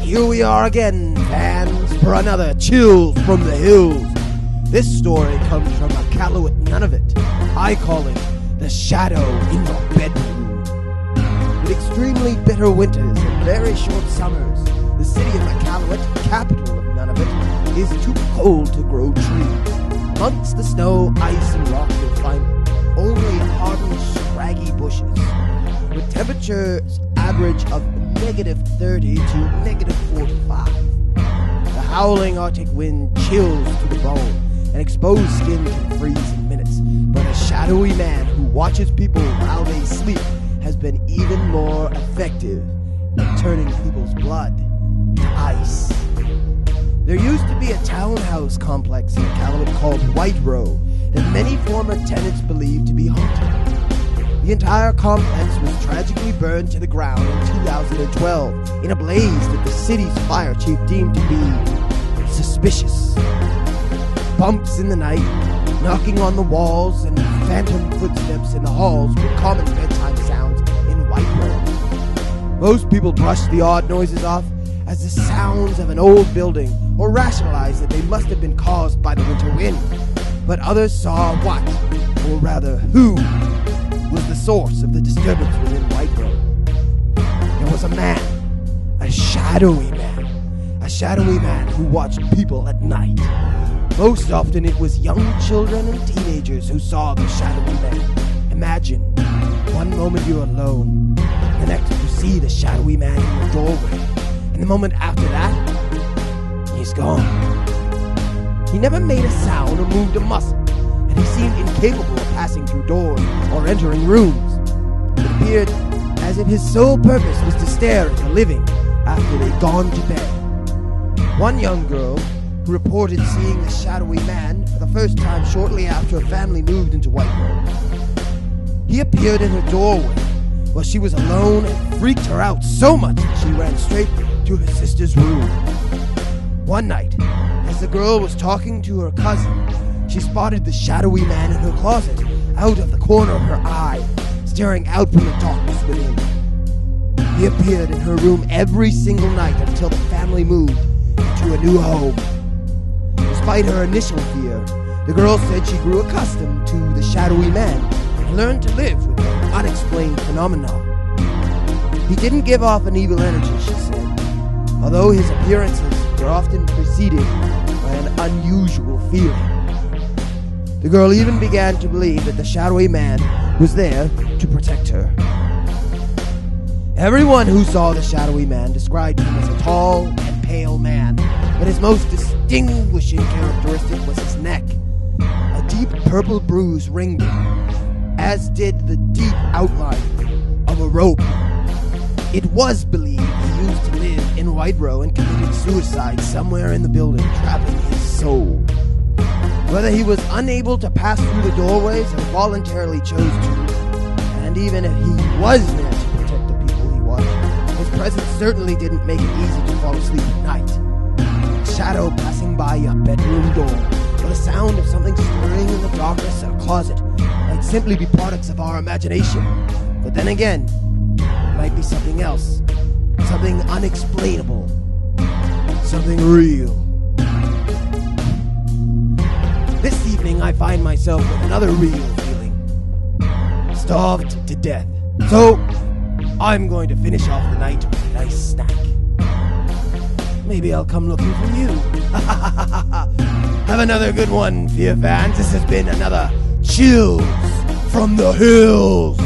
here we are again, fans, for another Chills from the Hills. This story comes from Iqaluit, Nunavut. I call it The Shadow in Your Bedroom. With extremely bitter winters and very short summers, the city of Iqaluit, capital of Nunavut, is too cold to grow trees. Amongst the snow, ice, and rock, you'll find only hardened, scraggy bushes. With temperatures average of -30 to -45. The howling Arctic wind chills to the bone, and exposed skin can freeze in minutes. But a shadowy man who watches people while they sleep has been even more effective at turning people's blood to ice. There used to be a townhouse complex in Iqaluit called White Row that many former tenants believed to be haunted. The entire complex was tragically burned to the ground in 2012 in a blaze that the city's fire chief deemed to be suspicious. Bumps in the night, knocking on the walls, and phantom footsteps in the halls were common bedtime sounds in White Row. Most people brushed the odd noises off as the sounds of an old building, or rationalized that they must have been caused by the winter wind. But others saw what, or rather who, was the source of the disturbance within White Row. There was a man, a shadowy man who watched people at night. Most often it was young children and teenagers who saw the shadowy man. Imagine, one moment you're alone, the next you see the shadowy man in your doorway, and the moment after that, he's gone. He never made a sound or moved a muscle, and he seemed incapable of passing through doors or entering rooms. It appeared as if his sole purpose was to stare at the living after they'd gone to bed. One young girl, who reported seeing the shadowy man for the first time shortly after her family moved into White Row. He appeared in her doorway while she was alone and freaked her out so much that she ran straight to her sister's room. One night, as the girl was talking to her cousin, she spotted the shadowy man in her closet, out of the corner of her eye, staring out from the darkness within. He appeared in her room every single night until the family moved to a new home. Despite her initial fear, the girl said she grew accustomed to the shadowy man and learned to live with the unexplained phenomena. He didn't give off an evil energy, she said, although his appearances were often preceded by an unusual feeling. The girl even began to believe that the shadowy man was there to protect her. Everyone who saw the shadowy man described him as a tall and pale man, but his most distinguishing characteristic was his neck. A deep purple bruise ringed it, as did the deep outline of a rope. It was believed he used to live in White Row and committed suicide somewhere in the building, trapping his soul. Whether he was unable to pass through the doorways or voluntarily chose to, and even if he was there to protect the people he watched, his presence certainly didn't make it easy to fall asleep at night. A shadow passing by your bedroom door, or the sound of something stirring in the darkness of a closet, might simply be products of our imagination. But then again, it might be something else, something unexplainable, something real. This evening I find myself with another real feeling. Starved to death. So, I'm going to finish off the night with a nice snack. Maybe I'll come looking for you. Have another good one, Fear fans. This has been another Chills from the Hills.